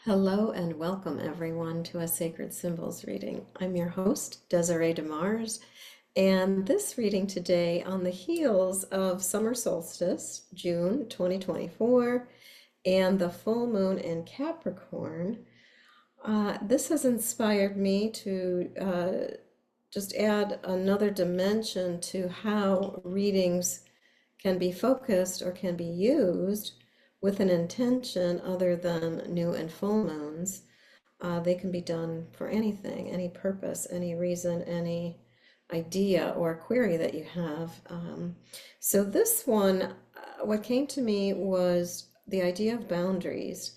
Hello and welcome everyone to a Sacred Symbols reading. I'm your host, Desiree DeMars, and this reading today on the heels of summer solstice, June 2024, and the full moon in Capricorn. This has inspired me to just add another dimension to how readings can be focused or can be used with an intention other than new and full moons. They can be done for anything, any purpose, any reason, any idea or query that you have. So this one, what came to me was the idea of boundaries.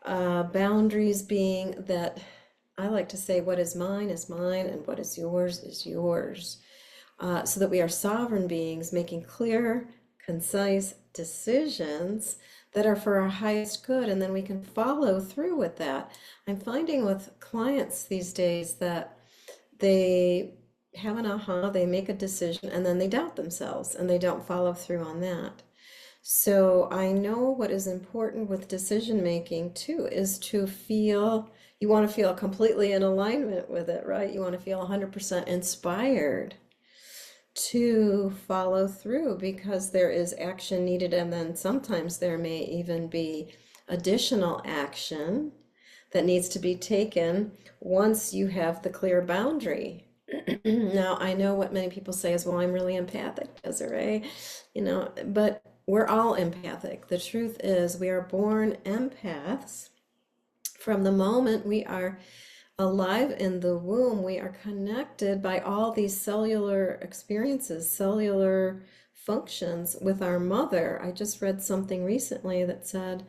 Boundaries being that I like to say what is mine and what is yours. So that we are sovereign beings making clear, concise decisions that are for our highest good, and then we can follow through with that. I'm finding with clients these days that they have an aha, they make a decision, and then they doubt themselves and they don't follow through on that. So I know what is important with decision making too is to feel, you want to feel completely in alignment with it, right? You want to feel 100% inspired to follow through because there is action needed, and then sometimes there may even be additional action that needs to be taken once you have the clear boundary. Now, I know what many people say is, well, I'm really empathic, Desiree, but we're all empathic. The truth is, we are born empaths. From the moment we are alive in the womb, we are connected by all these cellular experiences, cellular functions with our mother. I just read something recently that said,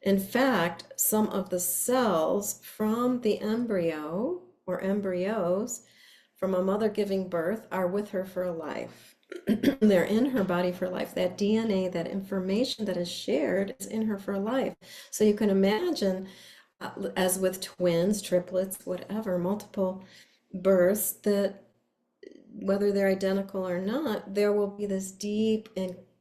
in fact, some of the cells from the embryo or embryos from a mother giving birth are with her for life. They're in her body for life. That DNA, that information that is shared is in her for life. So you can imagine, as with twins, triplets, whatever, multiple births, that whether they're identical or not, there will be this deep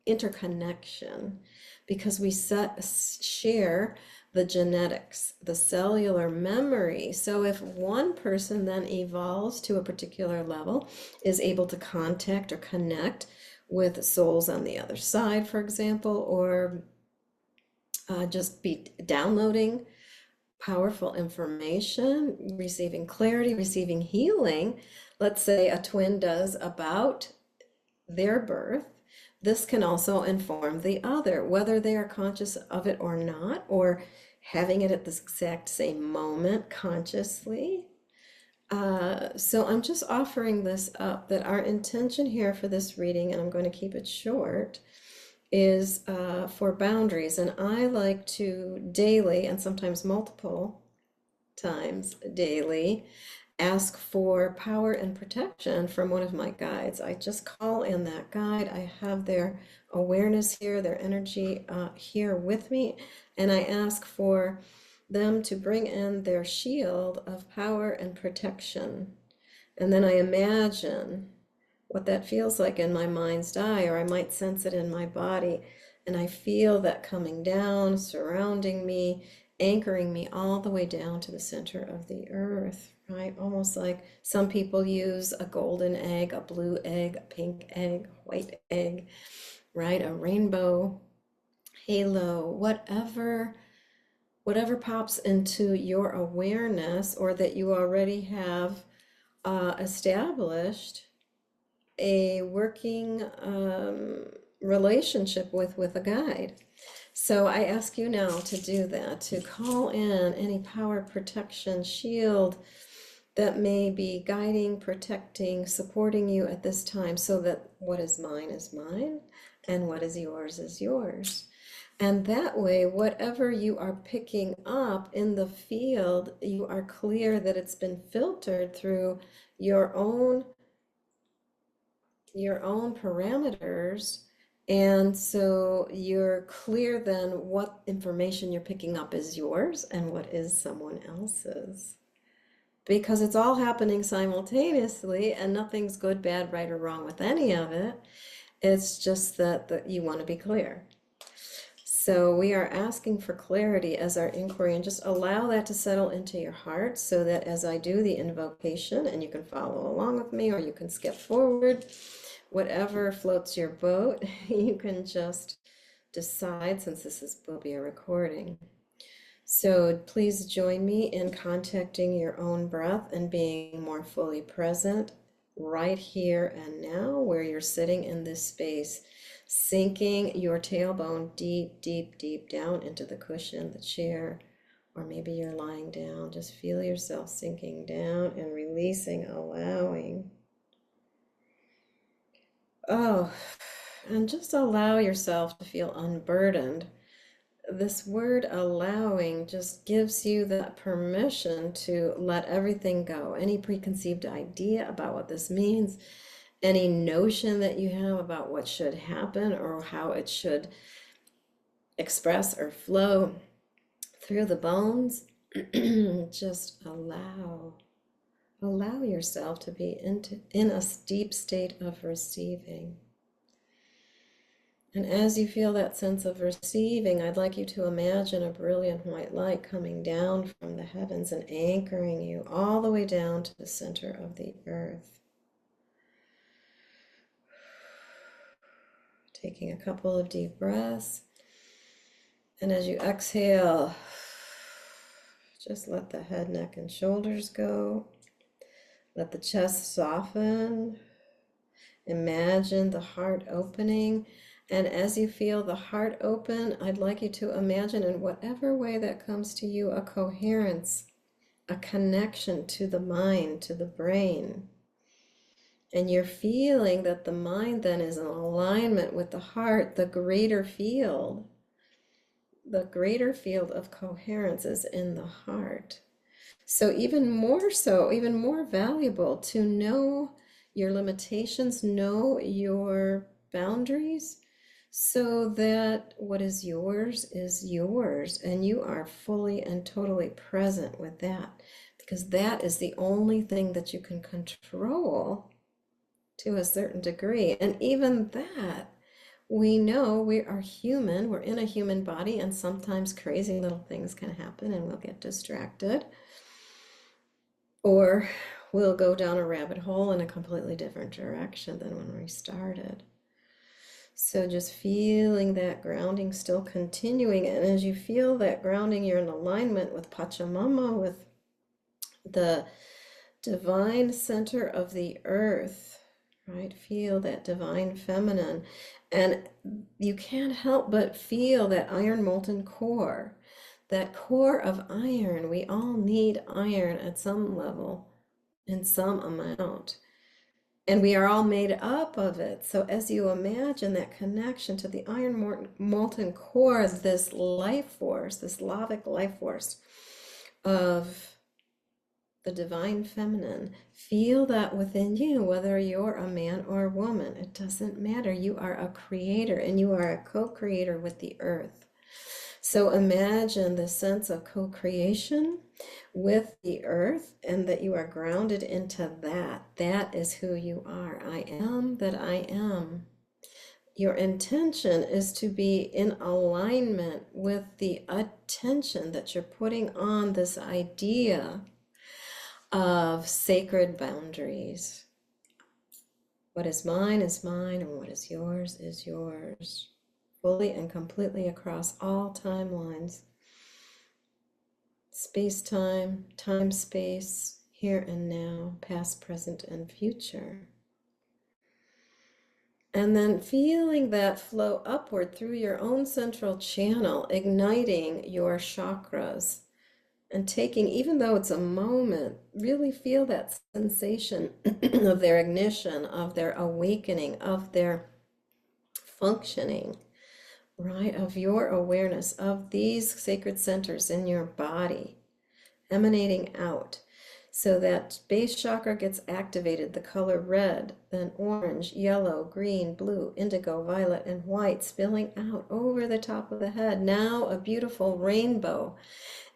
interconnection because we share the genetics, the cellular memory. So if one person then evolves to a particular level, is able to contact or connect with souls on the other side, for example, or just be downloading powerful information, receiving clarity, receiving healing, let's say a twin does about their birth, this can also inform the other, whether they are conscious of it or not, or having it at the exact same moment consciously. So I'm just offering this up, that our intention here for this reading, and I'm going to keep it short, is for boundaries. And I like to daily, and sometimes multiple times daily, ask for power and protection from one of my guides. I just call in that guide. I have their awareness here, their energy here with me, and I ask for them to bring in their shield of power and protection. And then I imagine what that feels like in my mind's eye, or I might sense it in my body, and I feel that coming down, surrounding me, anchoring me all the way down to the center of the earth, right? Almost like some people use a golden egg, a blue egg, a pink egg, white egg, right? A rainbow halo, whatever pops into your awareness or that you already have established a working relationship with a guide. So I ask you now to do that, to call in any power, protection, shield that may be guiding, protecting, supporting you at this time, so that what is mine, and what is yours. And that way, whatever you are picking up in the field, you are clear that it's been filtered through your own parameters, and so you're clear then what information you're picking up is yours and what is someone else's, because it's all happening simultaneously and nothing's good, bad, right, or wrong with any of it. It's just that you want to be clear. So we are asking for clarity as our inquiry, and just allow that to settle into your heart so that as I do the invocation, and you can follow along with me or you can skip forward, whatever floats your boat, you can just decide, since will be a recording. So please join me in contacting your own breath and being more fully present right here and now, where you're sitting in this space, sinking your tailbone deep, deep, deep down into the cushion, the chair, or maybe you're lying down. Just feel yourself sinking down and releasing, allowing. Oh, and just allow yourself to feel unburdened. This word allowing just gives you that permission to let everything go. Any preconceived idea about what this means, any notion that you have about what should happen or how it should express or flow through the bones, just allow. Allow yourself to be in a deep state of receiving. And as you feel that sense of receiving, I'd like you to imagine a brilliant white light coming down from the heavens and anchoring you all the way down to the center of the earth. Taking a couple of deep breaths. And as you exhale, just let the head, neck, and shoulders go. Let the chest soften. Imagine the heart opening. And as you feel the heart open, I'd like you to imagine, in whatever way that comes to you, a coherence, a connection to the mind, to the brain. And you're feeling that the mind then is in alignment with the heart, the greater field. The greater field of coherence is in the heart. So even more valuable to know your limitations, know your boundaries, so that what is yours, and you are fully and totally present with that, because that is the only thing that you can control to a certain degree. And even that, we know we are human, we're in a human body, and sometimes crazy little things can happen and we'll get distracted. Or we'll go down a rabbit hole in a completely different direction than when we started. So just feeling that grounding still continuing. And as you feel that grounding, you're in alignment with Pachamama, with the divine center of the earth, right? Feel that divine feminine. And you can't help but feel that iron molten core. That core of iron. We all need iron at some level, in some amount. And we are all made up of it. So as you imagine that connection to the iron molten core, this life force, this Slavic life force of the divine feminine, feel that within you, whether you're a man or a woman, it doesn't matter. You are a creator, and you are a co-creator with the earth. So imagine the sense of co-creation with the earth, and that you are grounded into that. That is who you are. I am that I am. Your intention is to be in alignment with the attention that you're putting on this idea of sacred boundaries. What is mine, and what is yours, fully and completely across all timelines. Space-time, time-space, here and now, past, present, and future. And then feeling that flow upward through your own central channel, igniting your chakras, and taking, even though it's a moment, really feel that sensation of their ignition, of their awakening, of their functioning, right? Of your awareness of these sacred centers in your body, emanating out. So that base chakra gets activated, the color red, then orange, yellow, green, blue, indigo, violet, and white, spilling out over the top of the head. Now a beautiful rainbow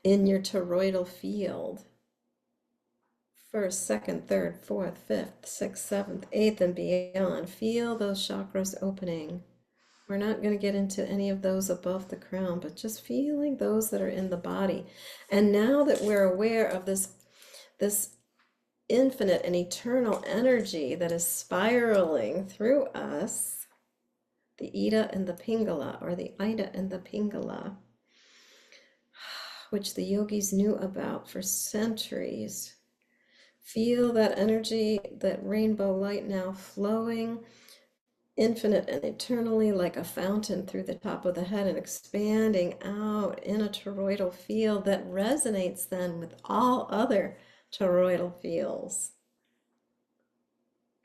in your toroidal field. First, second, third, fourth, fifth, sixth, seventh, eighth, and beyond. Feel those chakras opening. We're not going to get into any of those above the crown, but just feeling those that are in the body. And now that we're aware of this infinite and eternal energy that is spiraling through us, the Ida and the Pingala, or the Ida and the Pingala, which the yogis knew about for centuries. Feel that energy, that rainbow light now flowing infinite and eternally like a fountain through the top of the head and expanding out in a toroidal field that resonates then with all other toroidal fields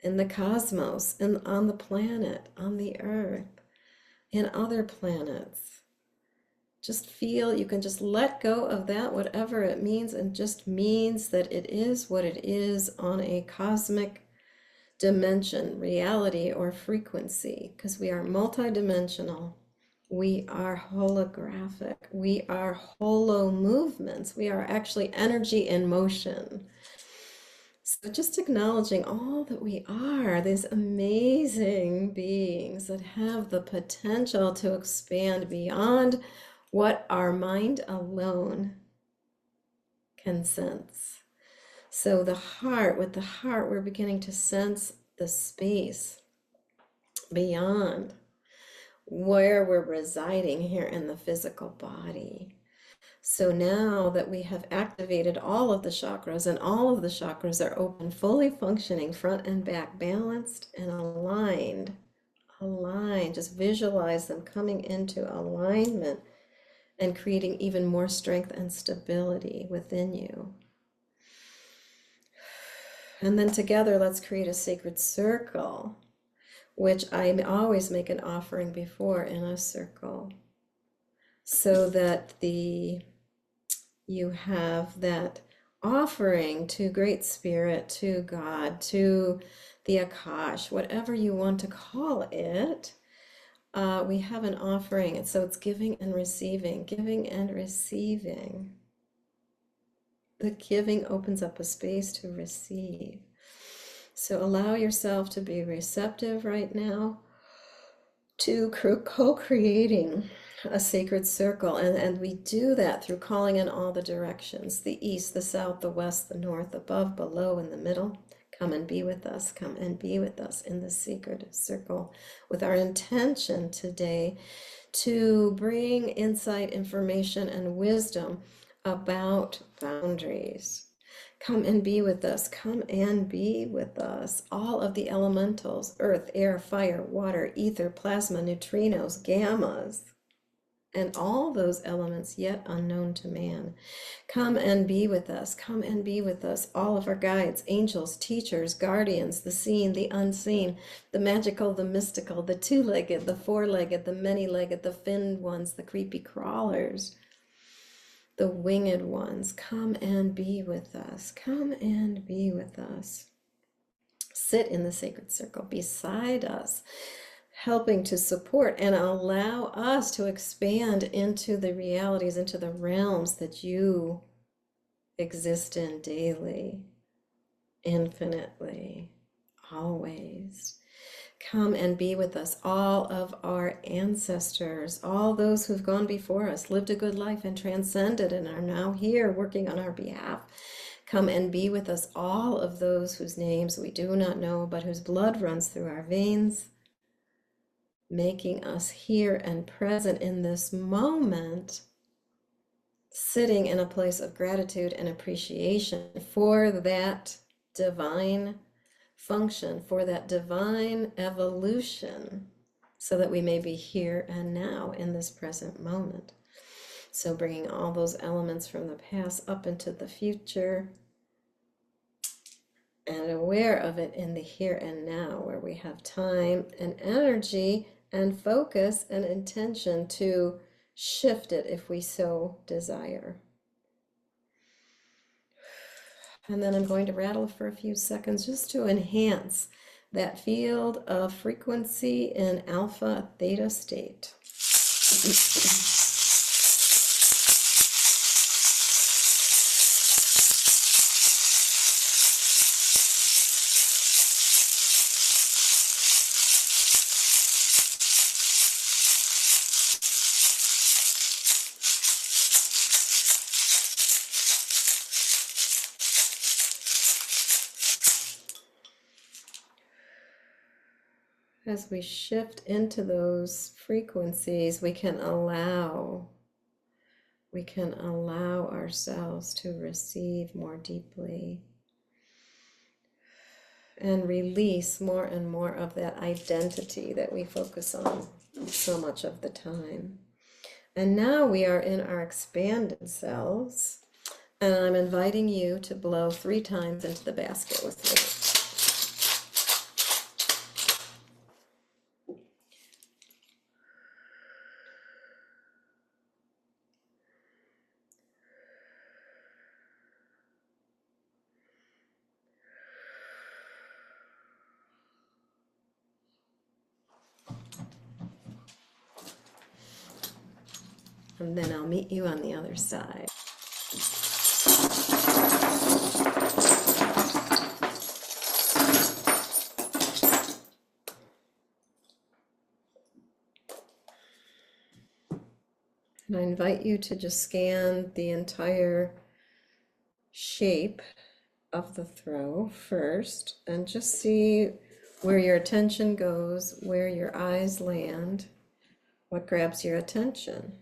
in the cosmos and on the planet, on the earth, in other planets. Just feel, you can just let go of that, whatever it means, and just means that it is what it is on a cosmic dimension, reality, or frequency, because we are multidimensional. We are holographic. We are holo movements. We are actually energy in motion. So just acknowledging all that we are, these amazing beings that have the potential to expand beyond what our mind alone can sense. So the heart, with the heart, we're beginning to sense the space beyond where we're residing here in the physical body. So now that we have activated all of the chakras and all of the chakras are open, fully functioning, front and back, balanced and aligned, just visualize them coming into alignment and creating even more strength and stability within you. And then together, let's create a sacred circle, which I always make an offering before in a circle, so that you have that offering to Great Spirit, to God, to the Akash, whatever you want to call it. We have an offering, and so it's giving and receiving, giving and receiving. The giving opens up a space to receive. So allow yourself to be receptive right now to co-creating a sacred circle. And we do that through calling in all the directions, the east, the south, the west, the north, above, below, in the middle. Come and be with us. Come and be with us in the sacred circle with our intention today to bring insight, information, and wisdom about boundaries. Come and be with us. Come and be with us. All of the elementals, earth, air, fire, water, ether, plasma, neutrinos, gammas, and all those elements yet unknown to man. Come and be with us. Come and be with us. All of our guides, angels, teachers, guardians, the seen, the unseen, the magical, the mystical, the two-legged, the four-legged, the many-legged, the finned ones, the creepy crawlers, the winged ones. Come and be with us. Come and be with us. Sit in the sacred circle beside us, helping to support and allow us to expand into the realities, into the realms that you exist in daily, infinitely, always. Come and be with us, all of our ancestors, all those who've gone before us, lived a good life and transcended and are now here working on our behalf. Come and be with us, all of those whose names we do not know, but whose blood runs through our veins, making us here and present in this moment, sitting in a place of gratitude and appreciation for that divine function, for that divine evolution, so that we may be here and now in this present moment. So bringing all those elements from the past up into the future and aware of it in the here and now, where we have time and energy and focus and intention to shift it if we so desire. And then I'm going to rattle for a few seconds just to enhance that field of frequency in alpha theta state. as we shift into those frequencies, we can allow ourselves to receive more deeply and release more and more of that identity that we focus on so much of the time. And now we are in our expanded selves, and I'm inviting you to blow 3 times into the basket with me. And then I'll meet you on the other side. And I invite you to just scan the entire shape of the throw first and just see where your attention goes, where your eyes land, what grabs your attention.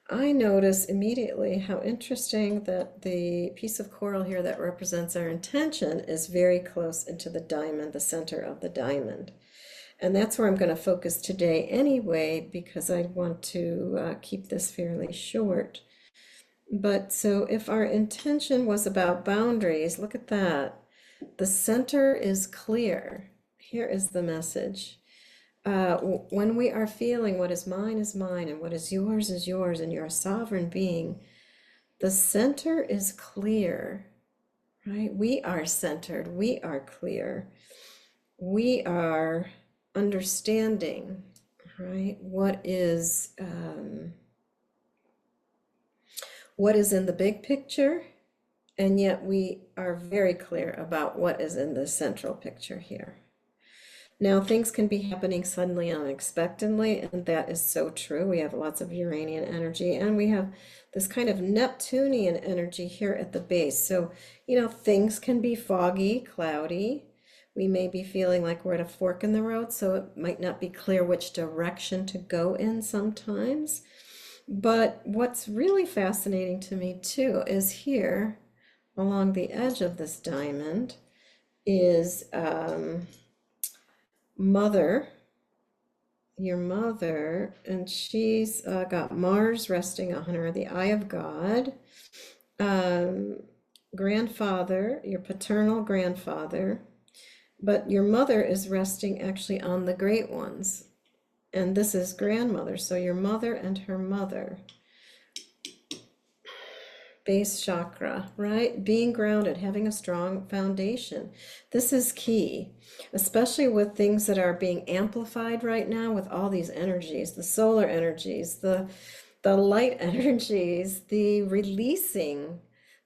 I notice immediately how interesting that the piece of coral here that represents our intention is very close into the diamond, the center of the diamond. And that's where I'm going to focus today anyway, because I want to keep this fairly short. But so if our intention was about boundaries, look at that. The center is clear. Here is the message. When we are feeling what is mine, and what is yours, and you're a sovereign being, the center is clear, right? We are centered. We are clear. We are understanding, right? What is in the big picture, and yet we are very clear about what is in the central picture here. Now, things can be happening suddenly, unexpectedly, and that is so true. We have lots of Uranian energy, and we have this kind of Neptunian energy here at the base. So, things can be foggy, cloudy. We may be feeling like we're at a fork in the road, so it might not be clear which direction to go in sometimes. But what's really fascinating to me too is here along the edge of this diamond is your mother, and she's got Mars resting on her, the eye of God, grandfather, your paternal grandfather, but your mother is resting actually on the great ones. And this is grandmother, so your mother and her mother. Base chakra, right? Being grounded, having a strong foundation. This is key, especially with things that are being amplified right now with all these energies, the solar energies, the light energies, the releasing,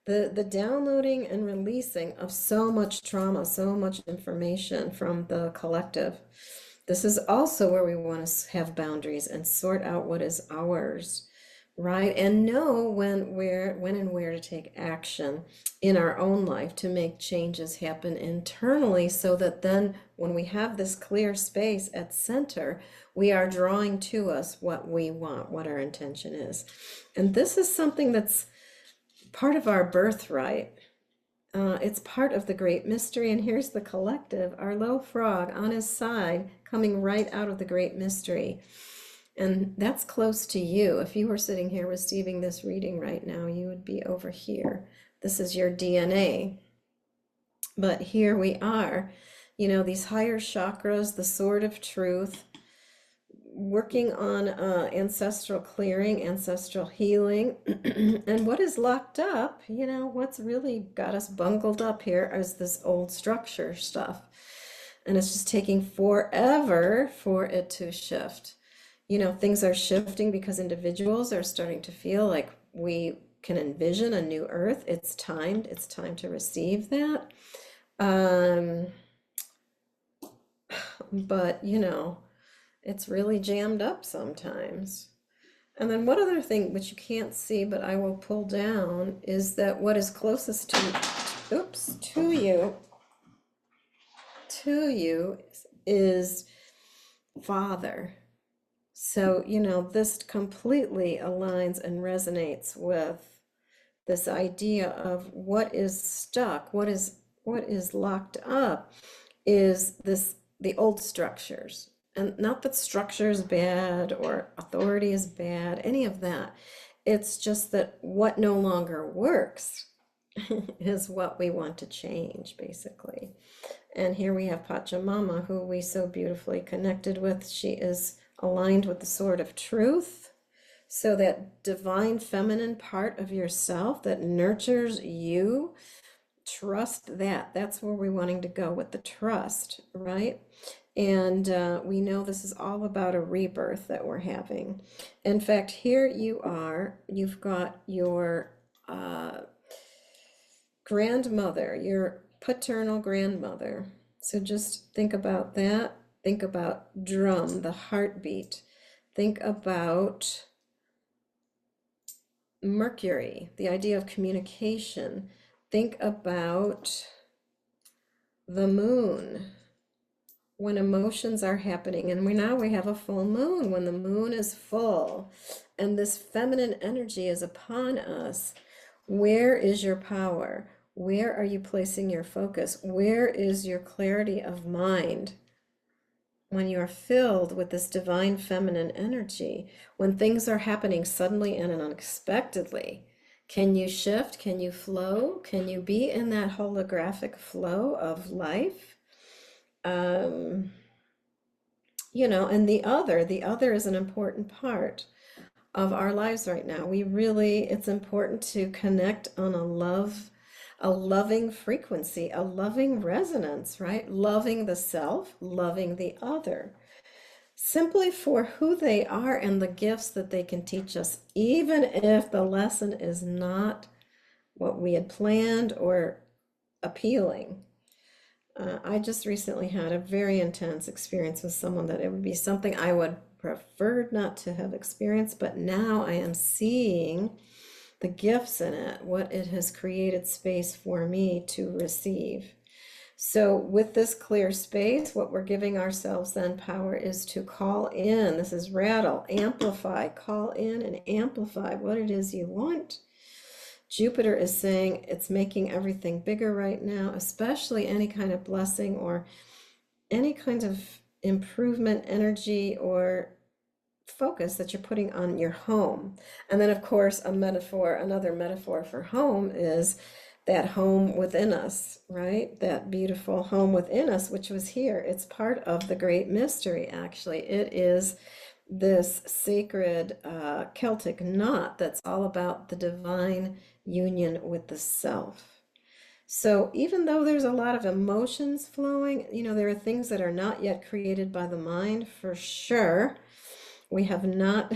the downloading and releasing of so much trauma, so much information from the collective. This is also where we want to have boundaries and sort out what is ours, right? And know when and where to take action in our own life to make changes happen internally, so that then when we have this clear space at center, we are drawing to us what we want, what our intention is. And this is something that's part of our birthright. It's part of the great mystery, and here's the collective, our little frog on his side, coming right out of the great mystery. And that's close to you. If you were sitting here receiving this reading right now, you would be over here. This is your DNA. But here we are, these higher chakras, the sword of truth, working on ancestral clearing, ancestral healing. And what is locked up, what's really got us bungled up here is this old structure stuff. And it's just taking forever for it to shift. Things are shifting because individuals are starting to feel like we can envision a new earth. It's time to receive that. But it's really jammed up sometimes. And then one other thing which you can't see, but I will pull down, is that what is closest to you is father. So, this completely aligns and resonates with this idea of what is stuck, what is locked up is the old structures. And not that structure is bad or authority is bad, any of that. It's just that what no longer works is what we want to change, basically. And here we have Pachamama, who we so beautifully connected with. She is aligned with the sword of truth. So that divine feminine part of yourself that nurtures you, trust that. That's where we're wanting to go with the trust, right? And we know this is all about a rebirth that we're having. In fact, here you are, you've got your grandmother, your paternal grandmother. So just think about that. Think about drum, the heartbeat. Think about Mercury, the idea of communication. Think about the moon when emotions are happening. And now we have a full moon. When the moon is full and this feminine energy is upon us, where is your power? Where are you placing your focus? Where is your clarity of mind? When you are filled with this divine feminine energy, when things are happening suddenly and unexpectedly, can you shift? Can you flow? Can you be in that holographic flow of life? And the other is an important part of our lives right now. It's important to connect on a loving frequency, a loving resonance, right? Loving the self, loving the other, simply for who they are and the gifts that they can teach us, even if the lesson is not what we had planned or appealing. I just recently had a very intense experience with someone that it would be something I would prefer not to have experienced, but now I am seeing the gifts in it, what it has created space for me to receive. So with this clear space, what we're giving ourselves then power is to call in. This is rattle, amplify, call in and amplify what it is you want. Jupiter is saying it's making everything bigger right now, especially any kind of blessing or any kind of improvement, energy, or focus that you're putting on your home. And then, of course, another metaphor for home is that home within us, right? That beautiful home within us, which was here. It's part of the great mystery, actually. It is this sacred Celtic knot that's all about the divine union with the self. So even though there's a lot of emotions flowing, there are things that are not yet created by the mind, for sure. We have not,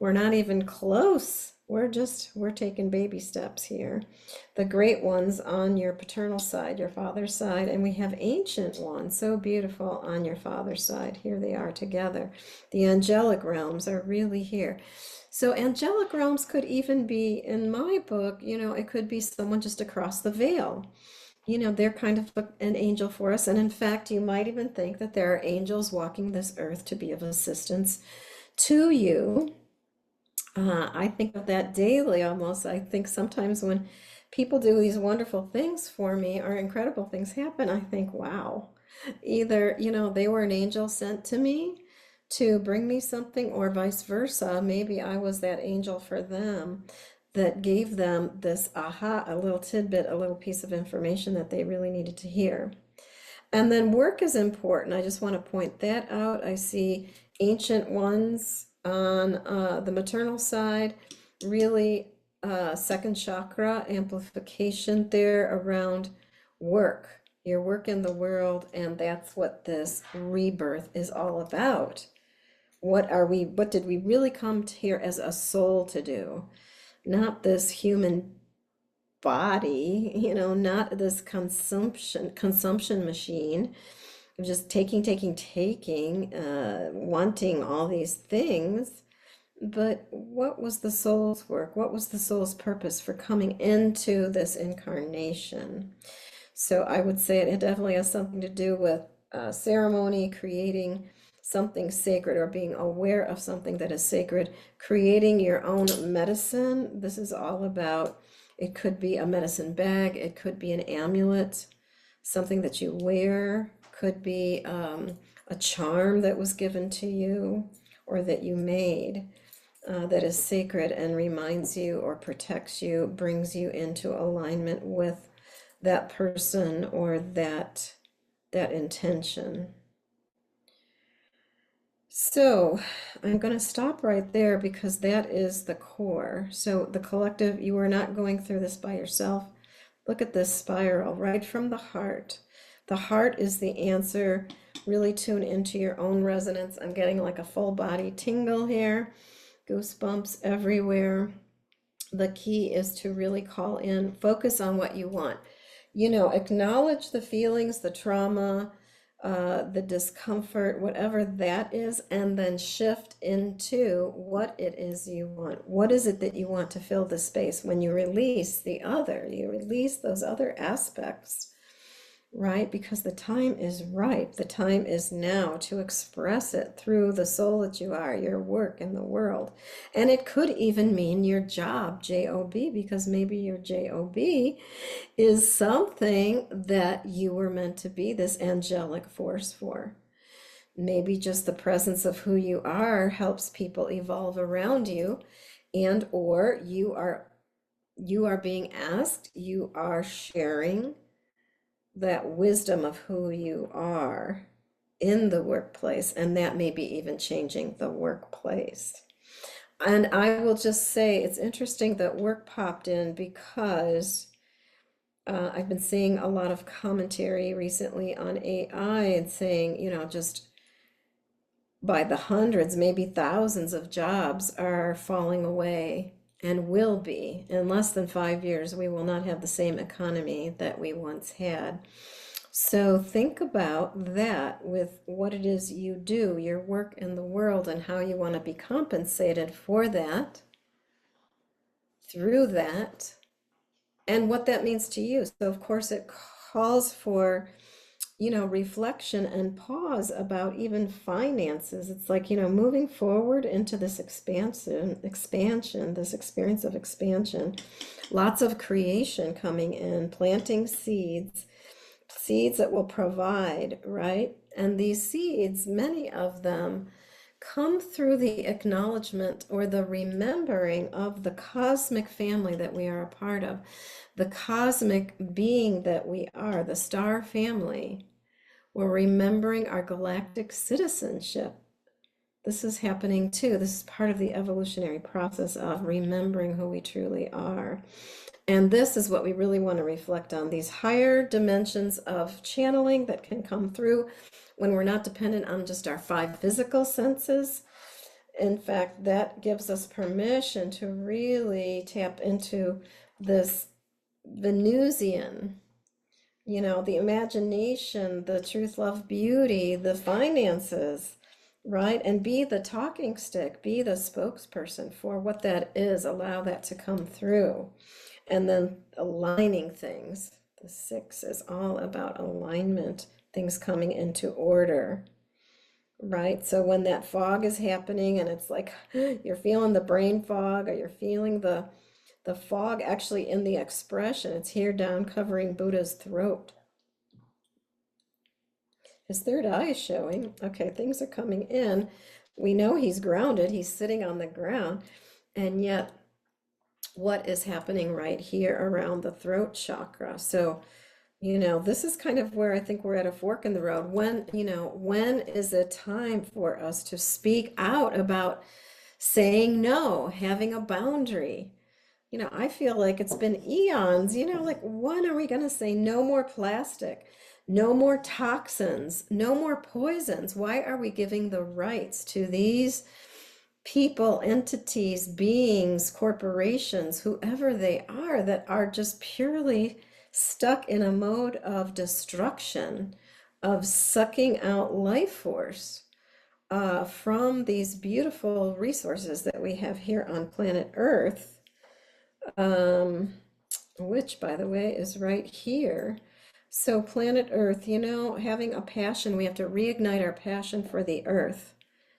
we're not even close. We're taking baby steps here. The great ones on your paternal side, your father's side, and we have ancient ones, so beautiful on your father's side. Here they are together. The angelic realms are really here. So angelic realms could even be, in my book, it could be someone just across the veil. They're kind of an angel for us. And in fact, you might even think that there are angels walking this earth to be of assistance to you. I think of that daily almost. I think sometimes when people do these wonderful things for me or incredible things happen, I think, wow, either, they were an angel sent to me to bring me something, or vice versa. Maybe I was that angel for them that gave them this a little tidbit, a little piece of information that they really needed to hear. And then work is important. I just want to point that out. I see ancient ones on the maternal side, really second chakra amplification there around work, your work in the world, and that's what this rebirth is all about. What did we really come here as a soul to do? Not this human body, not this consumption machine of just taking, wanting all these things. But what was the soul's work? What was the soul's purpose for coming into this incarnation? So I would say it definitely has something to do with ceremony, creating something sacred, or being aware of something that is sacred, creating your own medicine. This is all about, it could be a medicine bag, it could be an amulet, something that you wear, could be a charm that was given to you or that you made, that is sacred and reminds you or protects you, brings you into alignment with that person or that intention. So I'm going to stop right there because that is the core. So the collective, you are not going through this by yourself. Look at this spiral right from the heart. The heart is the answer. Really tune into your own resonance. I'm getting like a full body tingle here, goosebumps everywhere. The key is to really call in, focus on what you want. Acknowledge the feelings, the trauma, the discomfort, whatever that is, and then shift into what it is you want. What is it that you want to fill the space? When you release the other, you release those other aspects, right? Because the time is ripe. The time is now to express it through the soul that you are, your work in the world. And it could even mean your job, J-O-B, because maybe your J-O-B is something that you were meant to be this angelic force for. Maybe just the presence of who you are helps people evolve around you, and or you are being asked, you are sharing that wisdom of who you are in the workplace, and that may be even changing the workplace. And I will just say it's interesting that work popped in because I've been seeing a lot of commentary recently on AI and saying, just by the hundreds, maybe thousands of jobs are falling away and will be. In less than 5 years, we will not have the same economy that we once had. So think about that with what it is you do, your work in the world, and how you want to be compensated for that, through that, and what that means to you. So of course it calls for, reflection and pause about even finances. It's like, moving forward into this expansion, this experience of expansion, lots of creation coming in, planting seeds that will provide, right? And these seeds, many of them come through the acknowledgement or the remembering of the cosmic family that we are a part of, the cosmic being that we are, the star family. We're remembering our galactic citizenship. This is happening too. This is part of the evolutionary process of remembering who we truly are. And this is what we really want to reflect on, these higher dimensions of channeling that can come through when we're not dependent on just our 5 physical senses. In fact, that gives us permission to really tap into this Venusian, the imagination, the truth, love, beauty, the finances, right? And be the talking stick, be the spokesperson for what that is, allow that to come through. And then aligning things. The 6 is all about alignment, things coming into order, right? So when that fog is happening and it's like you're feeling the brain fog, or you're feeling the fog actually in the expression, it's here down covering Buddha's throat. His third eye is showing. Okay, things are coming in. We know he's grounded, he's sitting on the ground, and yet what is happening right here around the throat chakra. So, this is kind of where I think we're at a fork in the road. When is it time for us to speak out about saying no, having a boundary? I feel like it's been eons, like when are we going to say no more plastic, no more toxins, no more poisons? Why are we giving the rights to these people, entities, beings, corporations, whoever they are, that are just purely stuck in a mode of destruction, of sucking out life force from these beautiful resources that we have here on planet Earth, which, by the way, is right here. So planet Earth, you know, having a passion, we have to reignite our passion for the earth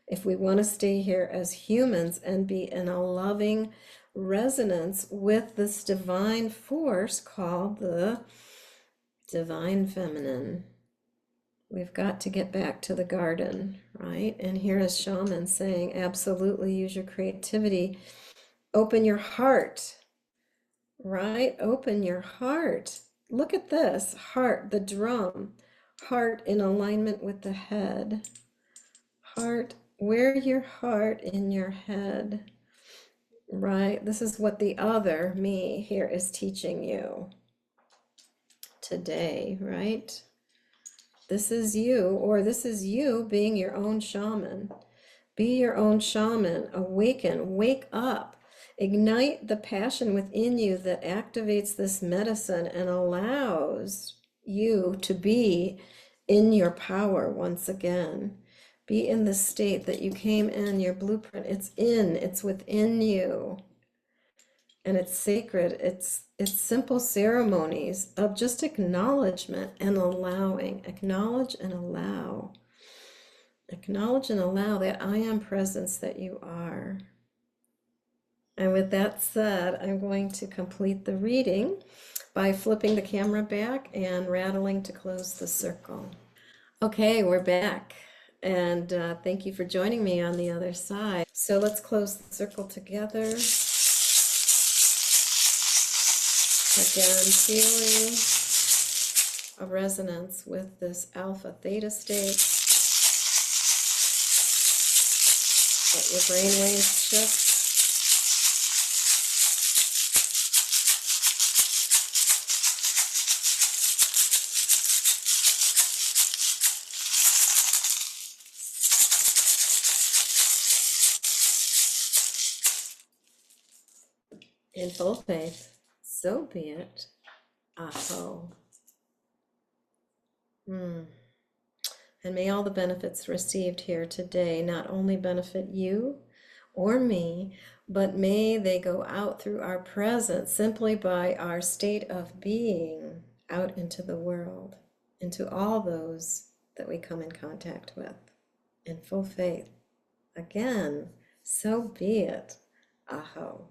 if we want to stay here as humans and be in a loving resonance with this divine force called the divine feminine. We've got to get back to the garden, right? And here is Shaman saying, absolutely use your creativity. Open your heart, right? Open your heart. Look at this heart, the drum, heart in alignment with the head. Heart, wear your heart in your head, right? This is what the other me here is teaching you today, right? This is you, or this is you being your own shaman. Be your own shaman. Awaken, wake up. Ignite the passion within you that activates this medicine and allows you to be in your power once again. Be in the state that you came in, your blueprint. It's within you. And it's sacred. It's simple ceremonies of just acknowledgement and allowing. Acknowledge and allow. Acknowledge and allow that I am presence that you are. And with that said, I'm going to complete the reading by flipping the camera back and rattling to close the circle. Okay, we're back. And thank you for joining me on the other side. So let's close the circle together. Again, feeling a resonance with this alpha theta state. Let your brainwaves shift. In full faith, so be it. Aho. And may all the benefits received here today not only benefit you or me, but may they go out through our presence simply by our state of being out into the world, into all those that we come in contact with. In full faith. Again, so be it. Aho.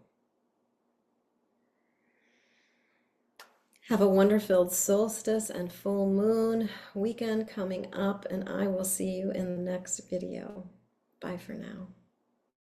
Have a wonder-filled solstice and full moon weekend coming up, and I will see you in the next video. Bye for now.